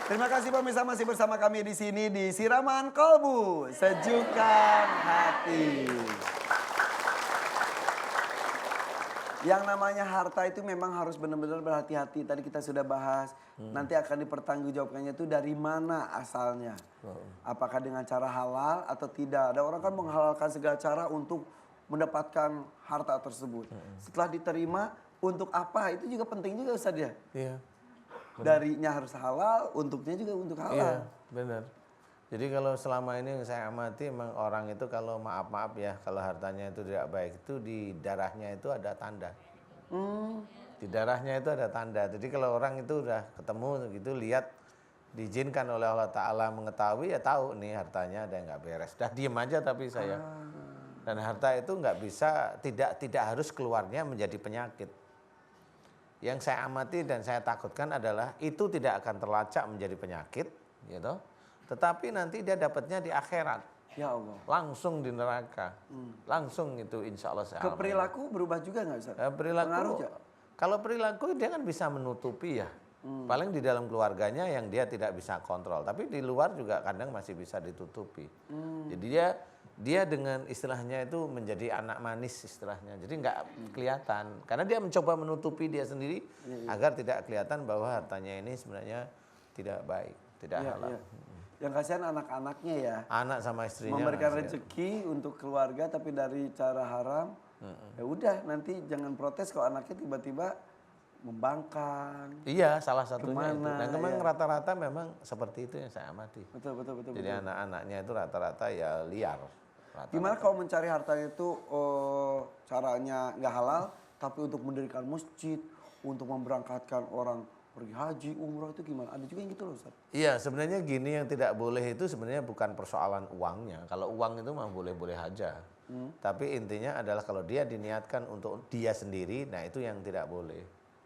Terima kasih pemirsa masih bersama kami di sini di Siraman Kolbu, Sejukkan Hati. Yang namanya harta itu memang harus benar-benar berhati-hati. Tadi kita sudah bahas, nanti akan dipertanggungjawabkannya itu dari mana asalnya. Apakah dengan cara halal atau tidak. Ada orang kan menghalalkan segala cara untuk mendapatkan harta tersebut. Setelah diterima, untuk apa? Itu juga penting juga Ustaz ya. Iya. Darinya harus halal, untuknya juga untuk halal. Iya, benar. Jadi kalau selama ini yang saya amati emang orang itu kalau maaf-maaf ya, kalau hartanya itu tidak baik itu di darahnya itu ada tanda. Di darahnya itu ada tanda. Jadi kalau orang itu udah ketemu gitu lihat diizinkan oleh Allah Ta'ala mengetahui ya tahu nih hartanya ada yang nggak beres. Dah diem aja tapi saya. Dan harta itu nggak bisa, tidak harus keluarnya menjadi penyakit. Yang saya amati dan saya takutkan adalah itu tidak akan terlacak menjadi penyakit, gitu. Tetapi nanti dia dapatnya di akhirat. Ya Allah. Langsung di neraka. Langsung itu insya Allah saya Ke perilaku berubah juga nggak Ustaz? perilaku, Pengaruh nggak? kalau perilaku dia kan bisa menutupi ya. Paling di dalam keluarganya yang dia tidak bisa kontrol. Tapi di luar juga kadang masih bisa ditutupi. Jadi dia dengan istilahnya itu menjadi anak manis istilahnya. Jadi nggak kelihatan. Karena dia mencoba menutupi dia sendiri agar tidak kelihatan bahwa hartanya ini sebenarnya tidak baik, tidak halal. Yang kasihan anak-anaknya ya. Anak sama istrinya. Memberikan rezeki untuk keluarga tapi dari cara haram. Ya udah nanti jangan protes kalau anaknya tiba-tiba membangkang. Iya, salah satunya itu. Kemana, Dan memang ya. rata-rata memang seperti itu yang saya amati. Betul. Jadi anak-anaknya itu rata-rata ya liar. Gimana kalau mencari hartanya itu caranya nggak halal, tapi untuk mendirikan masjid, untuk memberangkatkan orang pergi haji, umroh itu gimana? Ada juga yang gitu loh Ustaz. Iya, sebenarnya gini yang tidak boleh itu sebenarnya bukan persoalan uangnya. Kalau uang itu mah boleh-boleh aja. Tapi intinya adalah kalau dia diniatkan untuk dia sendiri, nah itu yang tidak boleh.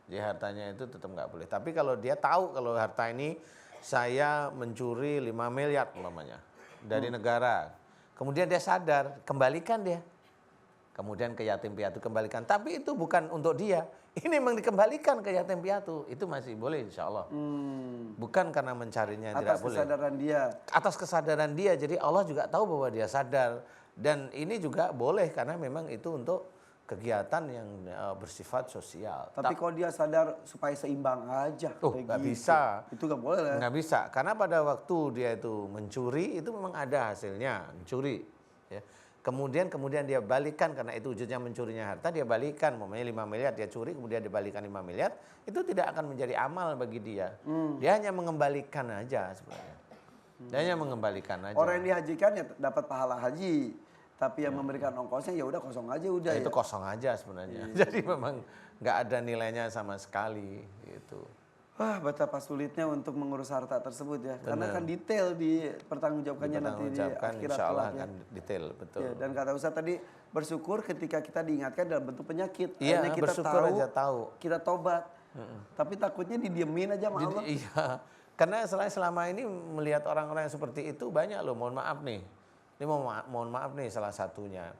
Jadi hartanya itu tetap nggak boleh. Tapi kalau dia tahu kalau harta ini saya mencuri 5 miliar umpamanya dari negara. Kemudian dia sadar, kembalikan dia. Kemudian ke yatim piatu kembalikan. Tapi itu bukan untuk dia. Ini memang dikembalikan ke yatim piatu. Itu masih boleh insya Allah. Bukan karena mencarinya tidak boleh. Atas kesadaran dia. Atas kesadaran dia. Jadi Allah juga tahu bahwa dia sadar. Dan ini juga boleh karena memang itu untuk kegiatan yang bersifat sosial. Tapi kalau dia sadar supaya seimbang aja. Nggak bisa. Itu nggak boleh lah. Nggak bisa, karena pada waktu dia itu mencuri itu memang ada hasilnya, mencuri. Ya. Kemudian dia balikan karena itu wujudnya mencurinya harta, dia balikan, umpamanya 5 miliar dia curi, kemudian dibalikan 5 miliar, itu tidak akan menjadi amal bagi dia. Dia hanya mengembalikan aja sebenarnya. Dia hanya mengembalikan aja. Orang yang dihajikan ya dapat pahala haji. Tapi yang memberikan ongkosnya ya udah kosong aja udah ya. Itu kosong aja sebenarnya. Jadi memang nggak ada nilainya sama sekali gitu. Wah, betapa sulitnya untuk mengurus harta tersebut ya. Karena kan detail di pertanggungjawabkannya nanti di akhirat insya Allah kelak ya. akan detail, betul. Ya, dan kata Ustaz tadi bersyukur ketika kita diingatkan dalam bentuk penyakit. Iya, Akhirnya kita bersyukur aja tahu. Kita tobat. Tapi takutnya didiemin aja sama Allah. Iya, karena selama ini melihat orang-orang yang seperti itu banyak loh, mohon maaf nih. Ini mohon maaf nih salah satunya.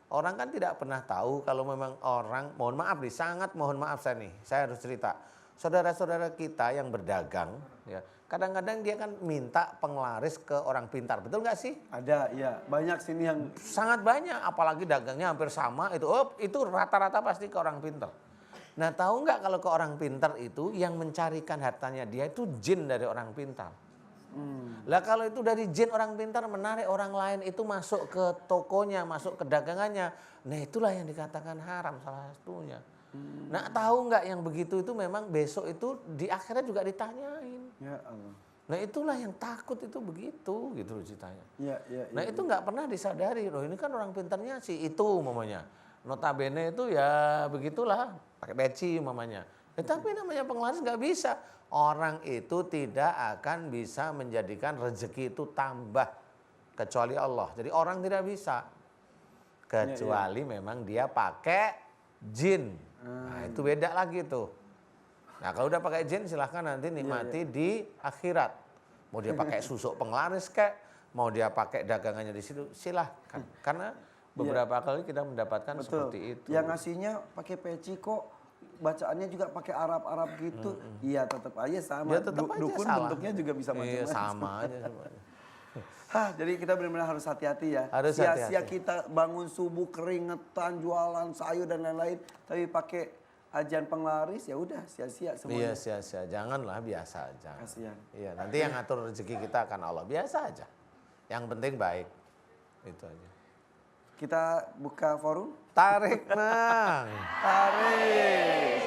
Orang kan tidak pernah tahu kalau memang orang, mohon maaf nih, sangat mohon maaf saya harus cerita. Saudara-saudara kita yang berdagang, ya, kadang-kadang dia kan minta penglaris ke orang pintar, betul nggak sih? Ada, ya. Banyak sini yang Sangat banyak, apalagi dagangnya hampir sama, itu rata-rata pasti ke orang pintar. Nah tahu nggak kalau ke orang pintar itu yang mencarikan hartanya dia itu jin dari orang pintar. Lah kalau itu dari jin orang pintar menarik orang lain itu masuk ke tokonya, masuk ke dagangannya. Nah itulah yang dikatakan haram salah satunya. Nah tahu nggak yang begitu itu memang besok itu di akhirat juga ditanyain. ya Allah. Nah itulah yang takut itu begitu gitu loh ceritanya. Ya. Nah itu nggak pernah disadari loh, ini kan orang pintarnya si itu mamanya. Notabene itu ya begitulah, pakai peci mamanya. Tapi namanya penglaris nggak bisa. Orang itu tidak akan bisa menjadikan rezeki itu tambah kecuali Allah. Jadi orang tidak bisa kecuali memang dia pakai jin. Nah itu beda lagi tuh. Nah kalau udah pakai jin silahkan nanti nikmati di akhirat. Mau dia pakai susuk penglaris kek, mau dia pakai dagangannya di situ silahkan. Karena beberapa kali kita mendapatkan seperti itu. Yang ngasihnya pakai peci kok bacaannya juga pakai Arab-Arab gitu. Iya tetap aja sama. Ya tetap aja Dukun salah. bentuknya juga bisa Iya, macam-macam. sama aja semuanya. Hah, jadi kita benar-benar harus hati-hati ya. Harus Sia-sia hati-hati. kita bangun subuh keringetan, jualan sayur dan lain-lain, tapi pakai ajian penglaris ya udah sia-sia Iya, semuanya. sia-sia. Janganlah, biasa aja. Kasihan. Iya, nanti yang ngatur rezeki kita akan Allah. Biasa aja. Yang penting baik. Itu aja. Kita buka forum. Tarik, Nang. Tarik.